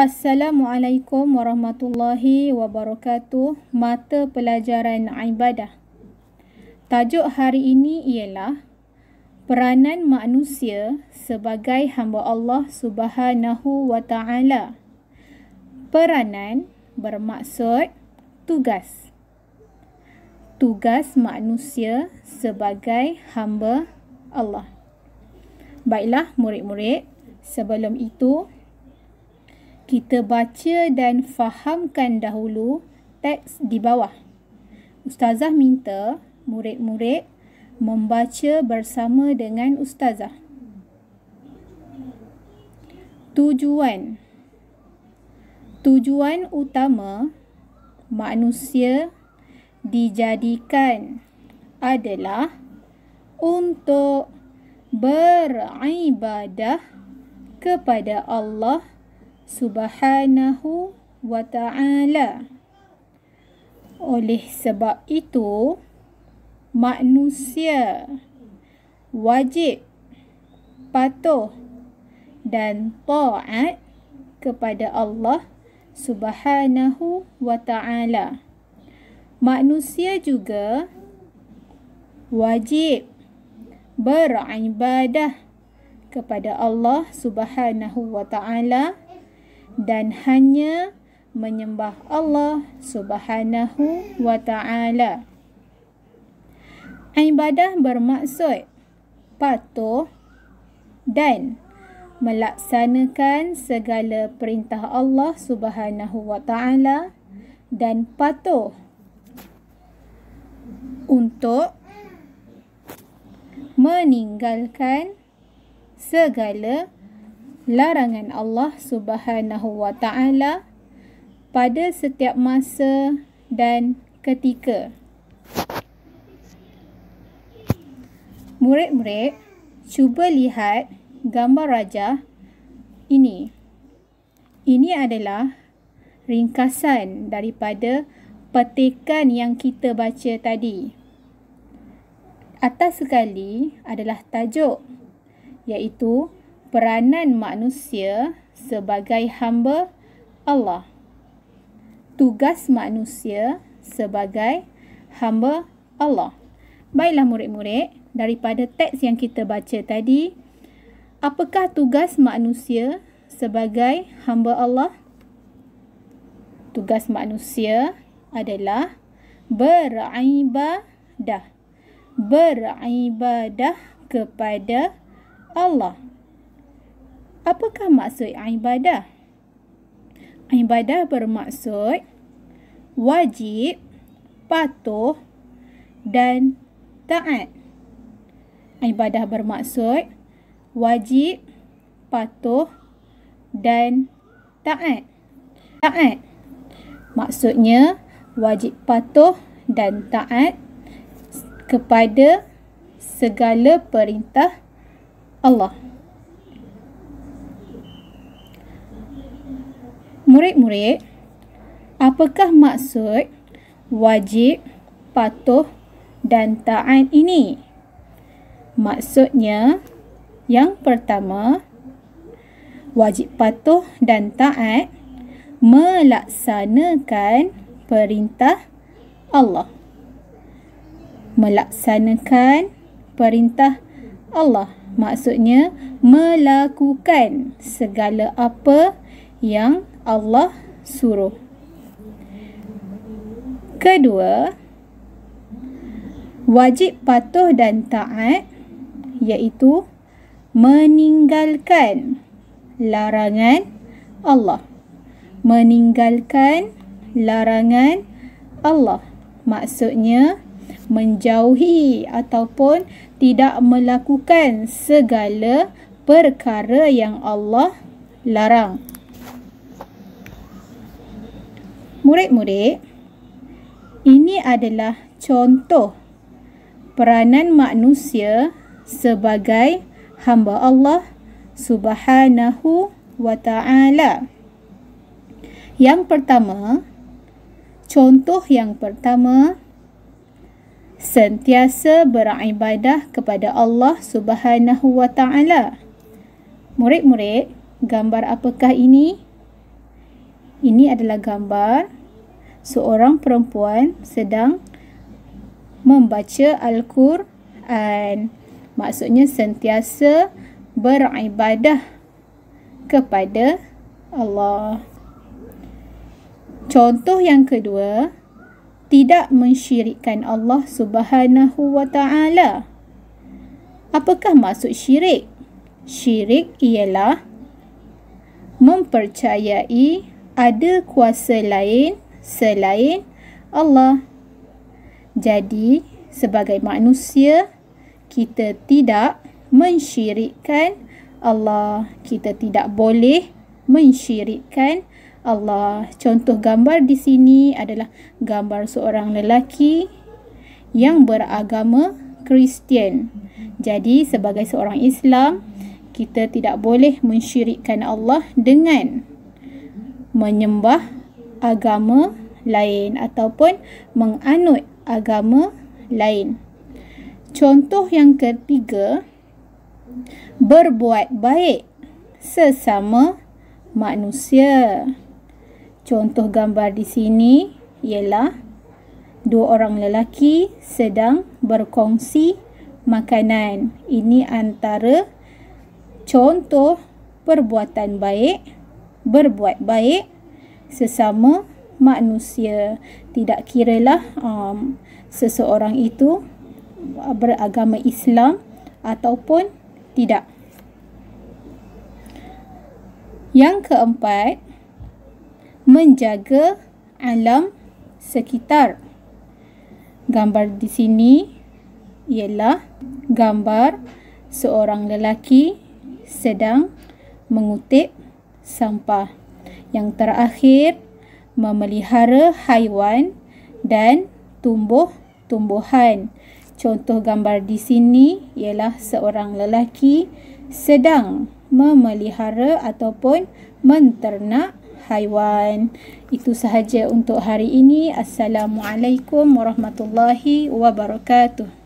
Assalamualaikum warahmatullahi wabarakatuh. Mata pelajaran ibadah. Tajuk hari ini ialah peranan manusia sebagai hamba Allah Subhanahu wa Ta'ala. Peranan bermaksud tugas. Tugas manusia sebagai hamba Allah. Baiklah murid-murid, sebelum itu kita baca dan fahamkan dahulu teks di bawah. Ustazah minta murid-murid membaca bersama dengan ustazah. Tujuan utama manusia dijadikan adalah untuk beribadah kepada Allah Subhanahu wa Ta'ala. Oleh sebab itu, manusia wajib patuh dan taat kepada Allah Subhanahu wa Ta'ala. Manusia juga wajib beribadah kepada Allah Subhanahu wa Ta'ala dan hanya menyembah Allah Subhanahu wa Ta'ala. Ibadah bermaksud patuh dan melaksanakan segala perintah Allah Subhanahu wa Ta'ala dan patuh untuk meninggalkan segala larangan Allah Subhanahu wa Ta'ala pada setiap masa dan ketika. Murid-murid, cuba lihat gambar rajah ini. Ini adalah ringkasan daripada petikan yang kita baca tadi. Atas sekali adalah tajuk, iaitu peranan manusia sebagai hamba Allah. Tugas manusia sebagai hamba Allah. Baiklah murid-murid, daripada teks yang kita baca tadi, apakah tugas manusia sebagai hamba Allah? Tugas manusia adalah beribadah. Beribadah kepada Allah. Apakah maksud ibadah? Ibadah bermaksud wajib, patuh dan taat. Ibadah bermaksud wajib, patuh dan taat. Taat maksudnya wajib patuh dan taat kepada segala perintah Allah. Murid-murid, apakah maksud wajib, patuh dan taat ini? Maksudnya, yang pertama, wajib patuh dan taat melaksanakan perintah Allah. Melaksanakan perintah Allah maksudnya melakukan segala apa yang Allah suruh. Kedua, wajib patuh dan taat iaitu meninggalkan larangan Allah. Meninggalkan larangan Allah maksudnya menjauhi ataupun tidak melakukan segala perkara yang Allah larang. Murid-murid, ini adalah contoh peranan manusia sebagai hamba Allah Subhanahu wa Ta'ala. Yang pertama, contoh yang pertama, sentiasa beribadah kepada Allah Subhanahu wa Ta'ala. Murid-murid, gambar apakah ini? Ini adalah gambar seorang perempuan sedang membaca Al-Quran. Maksudnya sentiasa beribadah kepada Allah. Contoh yang kedua, tidak mensyirikkan Allah Subhanahu wa Ta'ala. Apakah maksud syirik? Syirik ialah mempercayai ada kuasa lain selain Allah. Jadi, sebagai manusia, kita tidak mensyirikkan Allah. Kita tidak boleh mensyirikkan Allah. Contoh gambar di sini adalah gambar seorang lelaki yang beragama Kristian. Jadi, sebagai seorang Islam, kita tidak boleh mensyirikkan Allah dengan menyembah agama lain ataupun menganut agama lain. Contoh yang ketiga, berbuat baik sesama manusia. Contoh gambar di sini ialah dua orang lelaki sedang berkongsi makanan. Ini antara contoh perbuatan baik, berbuat baik sesama manusia. Tidak kiralah seseorang itu beragama Islam ataupun tidak. Yang keempat, menjaga alam sekitar. Gambar di sini ialah gambar seorang lelaki sedang mengutip sampah. Yang terakhir, memelihara haiwan dan tumbuh-tumbuhan. Contoh gambar di sini ialah seorang lelaki sedang memelihara ataupun menternak haiwan. Itu sahaja untuk hari ini. Assalamualaikum warahmatullahi wabarakatuh.